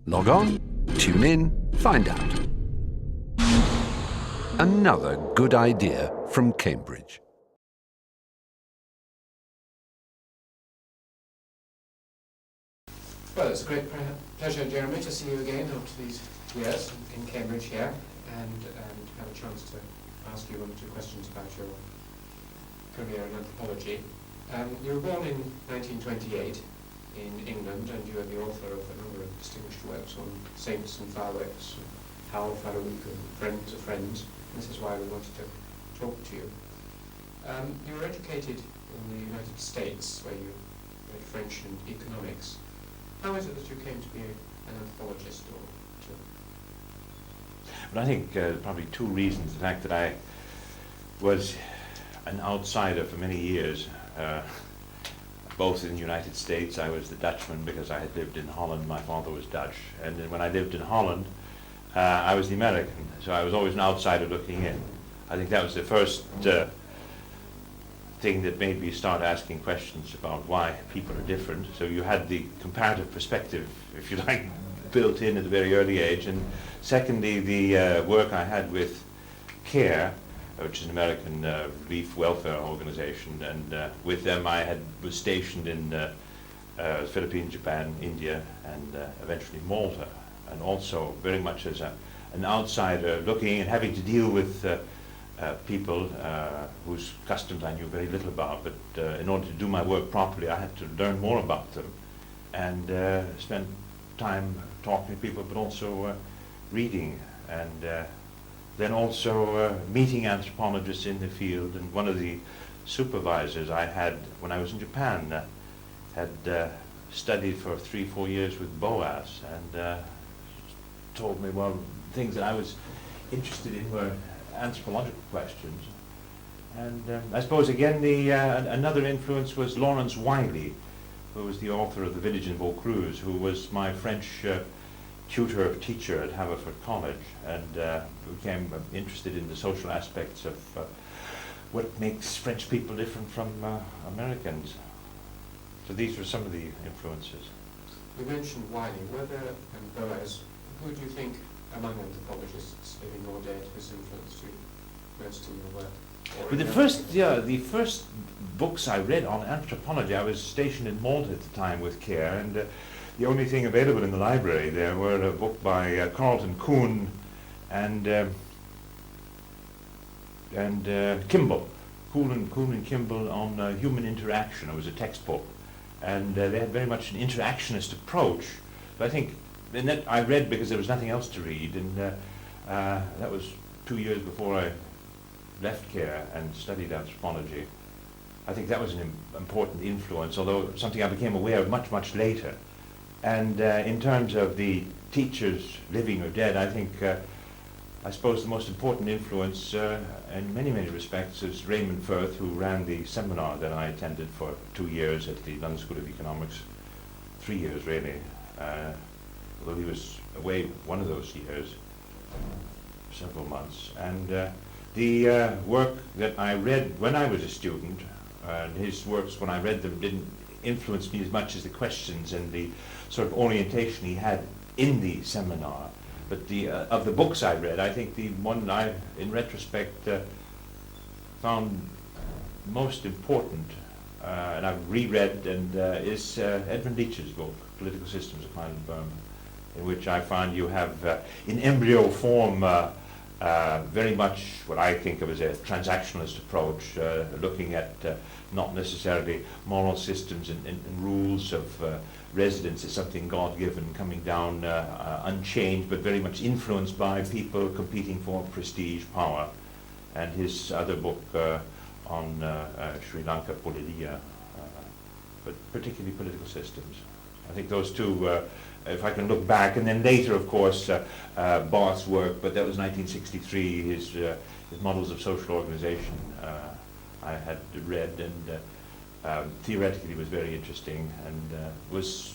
Log on, tune in, find out. Another good idea from Cambridge. Well, it's a great pleasure, Jeremy, to see you again after these years in Cambridge here, and have a chance to ask you one or two questions about your career in anthropology. You were born in 1928 in England, and you are the author of a number of distinguished works on saints and Faroes, Hal Farouk and Friends of Friends. This is why we wanted to talk to you. You were educated in the United States, where you read French and economics. How is it that you came to be an anthropologist? Well, I think probably two reasons. The fact that I was an outsider for many years, both in the United States. I was the Dutchman because I had lived in Holland. My father was Dutch. And then when I lived in Holland, I was the American. So I was always an outsider looking in. I think that was the first thing that made me start asking questions about why people are different. So you had the comparative perspective, if you like, built in at a very early age. And secondly, the work I had with CARE, which is an American relief welfare organization, and with them I was stationed in Philippines, Japan, India, and eventually Malta, and also very much as an outsider looking and having to deal with people whose customs I knew very little about, but in order to do my work properly I had to learn more about them and spend time talking to people, but also reading, and then also meeting anthropologists in the field. And one of the supervisors I had when I was in Japan had studied for 3-4 years with Boas, and told me, well, things that I was interested in were anthropological questions. And I suppose again another influence was Lawrence Wiley, who was the author of The Village in Vaucluse, who was my French teacher at Haverford College, and became interested in the social aspects of what makes French people different from Americans. So these were some of the influences. You mentioned Wiley. Were there, and Boas, who do you think among anthropologists, living or dead, has influenced you most in your work? But the first books I read on anthropology, I was stationed in Malta at the time with CARE, and the only thing available in the library there were a book by Carlton Kuhn and Kimball, Kuhn and Kimball on human interaction. It was a textbook, and they had very much an interactionist approach. But I think, and that I read because there was nothing else to read, and that was 2 years before I left CARE and studied anthropology. I think that was an important influence, although something I became aware of much, much later. And in terms of the teachers, living or dead, I think, I suppose the most important influence in many, many respects is Raymond Firth, who ran the seminar that I attended for 2 years at the London School of Economics, 3 years really, although he was away one of those years, several months. And the work that I read when I was a student, and his works when I read them didn't influence me as much as the questions and the sort of orientation he had in the seminar. But of the books I read, I think the one I, in retrospect, found most important, and I've reread, and is Edmund Leach's book, Political Systems of Highland Burma, in which I find you have, in embryo form, very much what I think of as a transactionalist approach, looking at not necessarily moral systems and rules of residence as something God-given, coming down unchanged, but very much influenced by people competing for prestige, power. And his other book on Sri Lanka, Polilia, but particularly political systems. I think those two, if I can look back, and then later, of course, Barth's work, but that was 1963, his Models of Social Organization I had read, and theoretically was very interesting, and was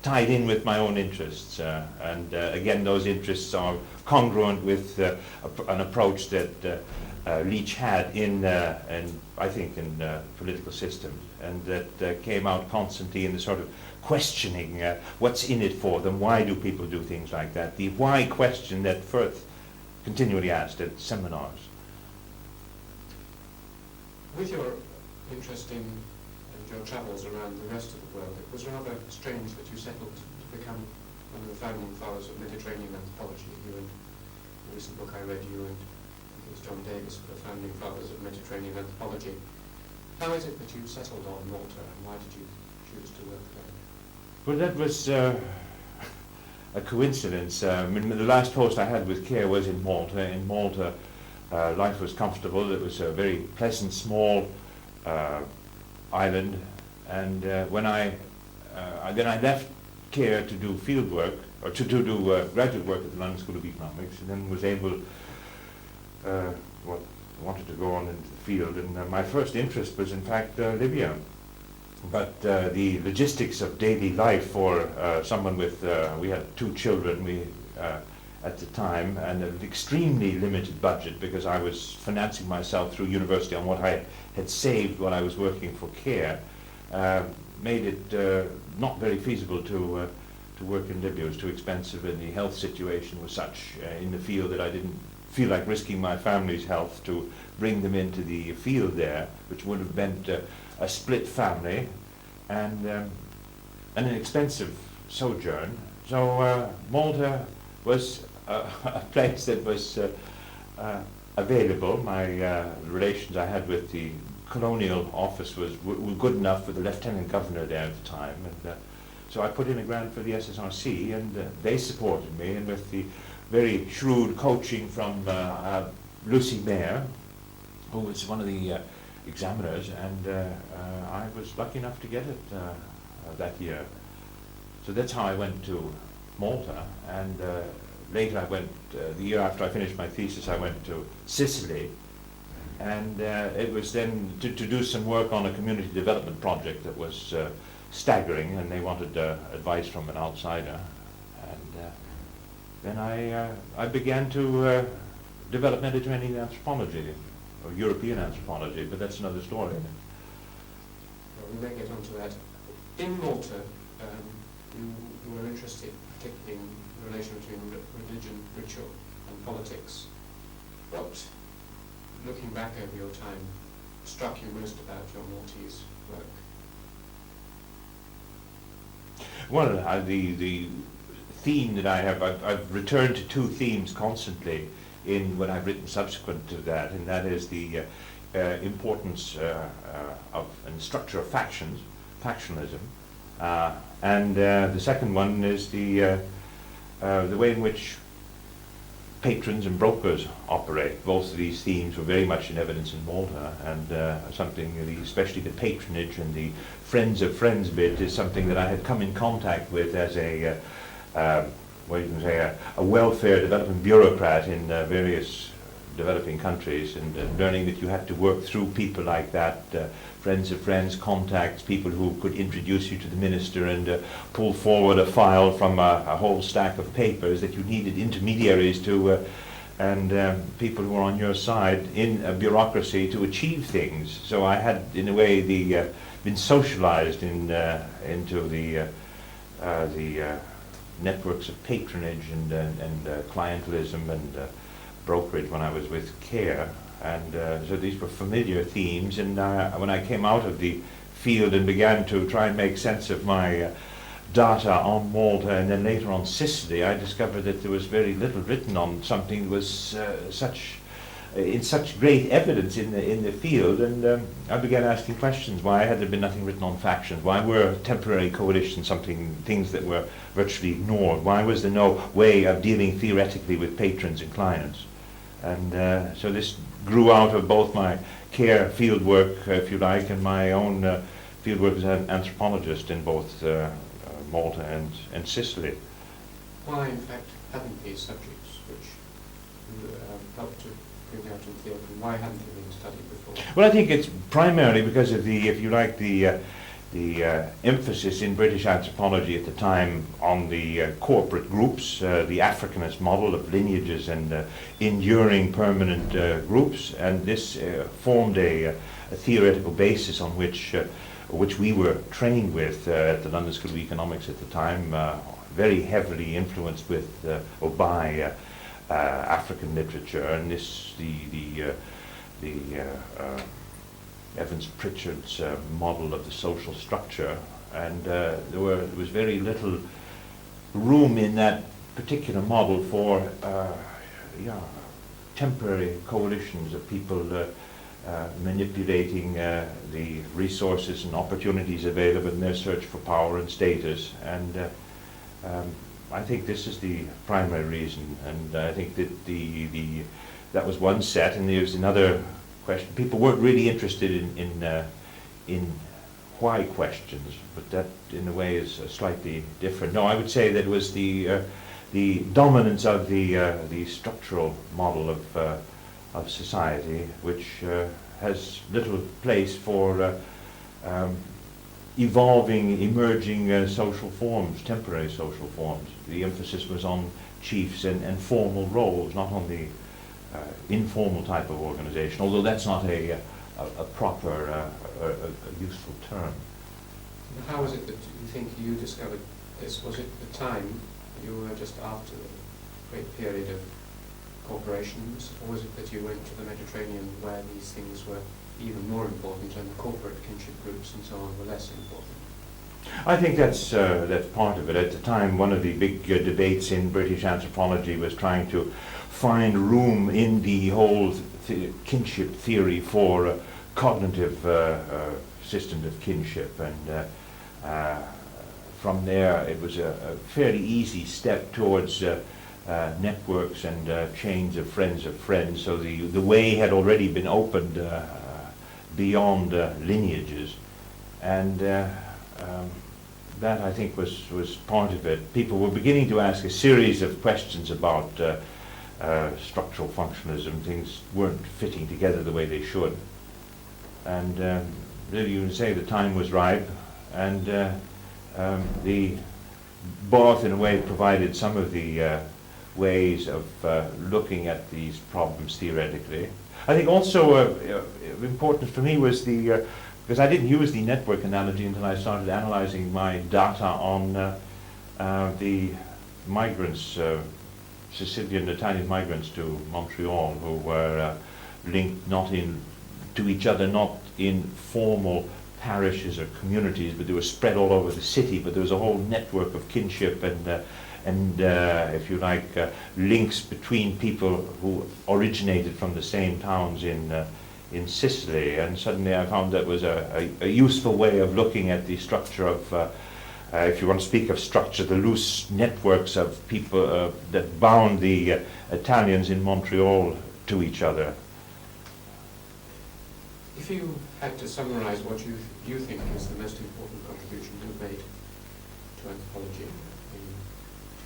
tied in with my own interests. And again, those interests are congruent with an approach that Leach had in I think, in political systems, and that came out constantly in the sort of questioning what's in it for them, why do people do things like that, the why question that Firth continually asked at seminars. With your interest in and your travels around the rest of the world, it was rather strange that you settled to become one of the founding fathers of Mediterranean anthropology. You and the recent book I read, you and I think it was John Davis were the founding fathers of Mediterranean anthropology. How is it that you settled on Malta, and why did you choose to work there? Well, that was a coincidence. I mean, the last post I had with CARE was in Malta. In Malta, life was comfortable. It was a very pleasant, small island. And when then I left CARE to do field work, or to do graduate work at the London School of Economics, and then was able, wanted to go on into the field. And my first interest was, in fact, Libya. But the logistics of daily life for someone with, we had 2 children at the time, and an extremely limited budget, because I was financing myself through university on what I had saved while I was working for CARE, made it not very feasible to work in Libya. It was too expensive, and the health situation was such in the field that I didn't feel like risking my family's health to bring them into the field there, which would have meant a split family and an expensive sojourn. So Malta was a place that was available. My relations I had with the colonial office were good enough for the lieutenant governor there at the time, and so I put in a grant for the SSRC, and they supported me, and with the very shrewd coaching from Lucy Mayer, who was one of the examiners, and I was lucky enough to get it that year. So that's how I went to Malta, and later I went, the year after I finished my thesis, I went to Sicily, and it was then to do some work on a community development project that was staggering, and they wanted advice from an outsider. And then I began to develop Mediterranean anthropology, or European anthropology, but that's another story. Well, we may get onto that. In Malta, you were interested particularly in the relation between religion, ritual, and politics. What, looking back over your time, struck you most about your Maltese work? Well, the theme that I have, I've returned to 2 themes constantly in what I've written subsequent to that, and that is the importance of and structure of factionalism, and the second one is the way in which patrons and brokers operate. Both of these themes were very much in evidence in Malta, and something, especially the patronage and the friends of friends bit, is something that I had come in contact with as a a welfare development bureaucrat in various developing countries, and learning that you had to work through people like that, friends of friends, contacts, people who could introduce you to the minister and pull forward a file from a whole stack of papers, that you needed intermediaries to, and people who were on your side in a bureaucracy to achieve things. So I had, in a way, been socialized into the networks of patronage and clientelism and brokerage when I was with CARE, and so these were familiar themes. And when I came out of the field and began to try and make sense of my data on Malta and then later on Sicily, I discovered that there was very little written on something that was in such great evidence in the field, and I began asking questions. Why had there been nothing written on factions? Why were temporary coalitions things that were virtually ignored? Why was there no way of dealing theoretically with patrons and clients? And so this grew out of both my CARE field work, if you like, and my own field work as an anthropologist in both Malta and Sicily. Why, in fact, hadn't these subjects which you helped to bring out in the field, and why hadn't they been studied before? Well, I think it's primarily because of the, if you like, the emphasis in British anthropology at the time on the corporate groups, the Africanist model of lineages and enduring permanent groups, and this formed a theoretical basis on which which we were trained with at the London School of Economics at the time, very heavily influenced with or by African literature, and this the Evans Pritchard's model of the social structure, and there was very little room in that particular model for temporary coalitions of people manipulating the resources and opportunities available in their search for power and status. And I think this is the primary reason, and I think that that was one set, and there was another question. People weren't really interested in why questions, but that in a way is slightly different. No, I would say that it was the dominance of the structural model of society, which has little place for evolving, emerging social forms, temporary social forms. The emphasis was on chiefs and formal roles, not on the informal type of organization, although that's not a proper, a useful term. How was it that you think you discovered this? Was it the time you were just after the great period of corporations, or was it that you went to the Mediterranean where these things were even more important and the corporate kinship groups and so on were less important? I think that's part of it. At the time, one of the big debates in British anthropology was trying to find room in the whole kinship theory for cognitive systems of kinship, and from there it was a fairly easy step towards networks and chains of friends. So the way had already been opened beyond lineages, and that I think was part of it. People were beginning to ask a series of questions about structural functionalism. Things weren't fitting together the way they should, and really you would say the time was ripe, and the both in a way provided some of the ways of looking at these problems theoretically. I think also important for me was because I didn't use the network analogy until I started analyzing my data on the migrants, Sicilian Italian migrants to Montreal, who were linked to each other, not in formal parishes or communities, but they were spread all over the city. But there was a whole network of kinship and if you like, links between people who originated from the same towns in Sicily. And suddenly I found that was a useful way of looking at the structure of, if you want to speak of structure, the loose networks of people that bound the Italians in Montreal to each other. If you had to summarize what you think is the most important contribution you've made to anthropology in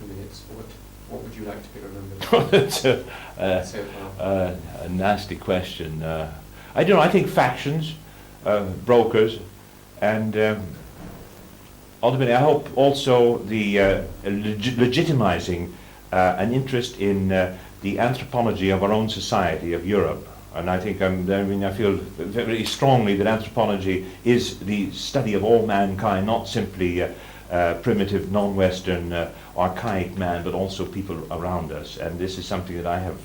2 minutes, what would you like to be remembered? That's so far? A nasty question. I don't know. I think factions, brokers, and ultimately, I hope also the legitimizing an interest in the anthropology of our own society, of Europe. And I think I feel very strongly that anthropology is the study of all mankind, not simply primitive, non-Western, archaic man, but also people around us. And this is something that I have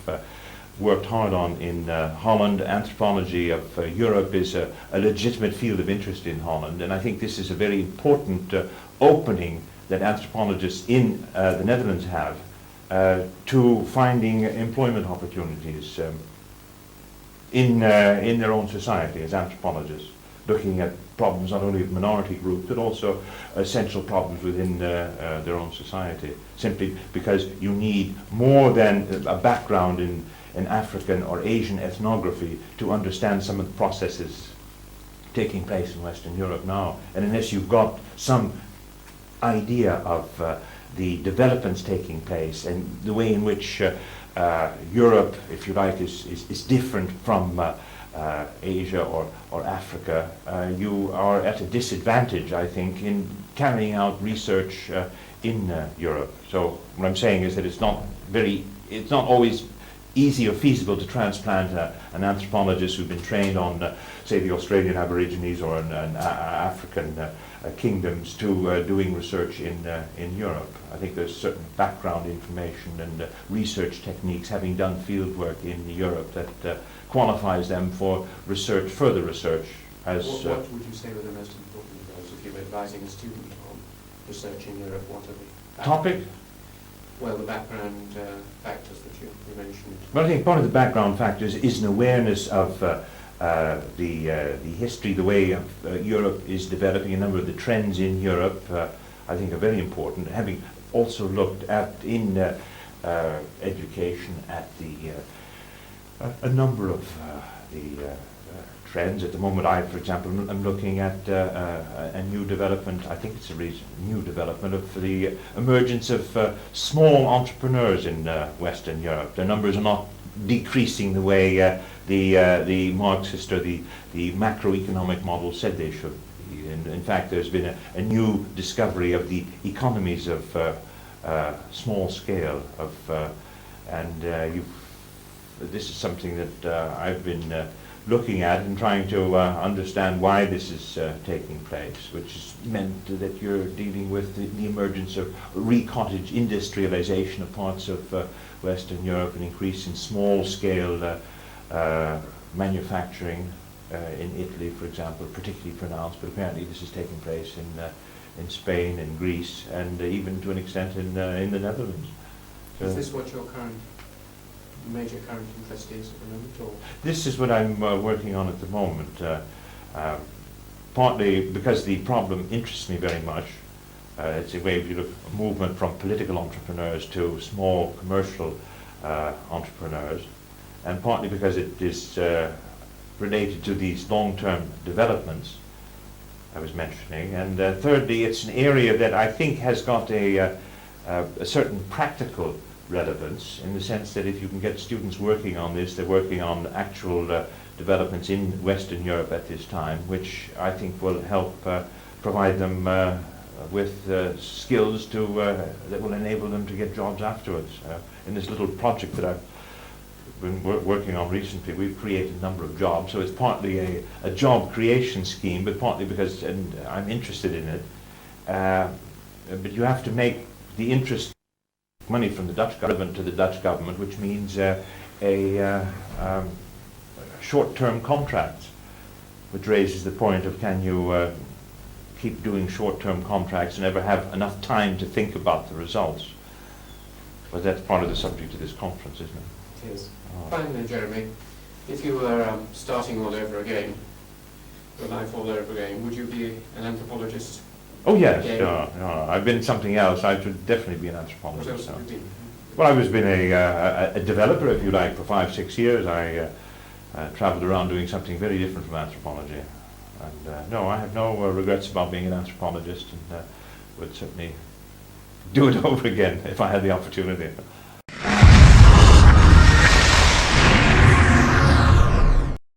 worked hard on in Holland. Anthropology of Europe is a legitimate field of interest in Holland, and I think this is a very important opening that anthropologists in the Netherlands have to finding employment opportunities in their own society as anthropologists, looking at problems not only of minority groups but also essential problems within their own society, simply because you need more than a background in African or Asian ethnography to understand some of the processes taking place in Western Europe now. And unless you've got some idea of the developments taking place and the way in which Europe, if you like, is different from Asia or Africa, you are at a disadvantage, I think, in carrying out research in Europe. So what I'm saying is that it's not always easy or feasible to transplant an anthropologist who's been trained on, say, the Australian Aborigines or an African kingdoms to doing research in Europe. I think there's certain background information and research techniques, having done field work in Europe, that qualifies them for research, further research. As what would you say were the most important of those if you were advising a student on research in Europe? What are the topic? Well, the background factors that you mentioned. Well, I think part of the background factors is an awareness of the history, the way Europe is developing. A number of the trends in Europe, I think, are very important. Having also looked at in education at a number of the trends. At the moment, for example, I'm looking at a new development. I think it's a new development of the emergence of small entrepreneurs in Western Europe. Their numbers are not decreasing the way the Marxist or the macroeconomic model said they should be. In fact, there's been a new discovery of the economies of small scale this is something that I've been looking at and trying to understand why this is taking place, which is meant that you're dealing with the emergence of re-cottage industrialization of parts of Western Europe, an increase in small-scale manufacturing in Italy, for example, particularly pronounced, but apparently this is taking place in Spain and Greece, and even to an extent in the Netherlands. Is this what your major current interest is at the moment, or? This is what I'm working on at the moment, partly because the problem interests me very much. It's a way of a movement from political entrepreneurs to small commercial entrepreneurs, and partly because it is related to these long-term developments I was mentioning, and thirdly, it's an area that I think has got a certain practical relevance, in the sense that if you can get students working on this, they're working on actual developments in Western Europe at this time, which I think will help provide them with skills that will enable them to get jobs afterwards. In this little project that I've been working on recently, we've created a number of jobs, so it's partly a job creation scheme, but partly because I'm interested in it. But you have to make the interest money from the Dutch government to the Dutch government, which means short-term contracts, which raises the point of, can you keep doing short-term contracts and never have enough time to think about the results? But that's part of the subject of this conference, isn't it? It is. Finally, Jeremy, if you were starting all over again, your life all over again, would you be an anthropologist? Oh yes, no, I've been something else. I should definitely be an anthropologist. What else have you been? Well, I've been a developer, if you like, for 5-6 years. I travelled around doing something very different from anthropology. And no, I have no regrets about being an anthropologist, and would certainly do it over again if I had the opportunity.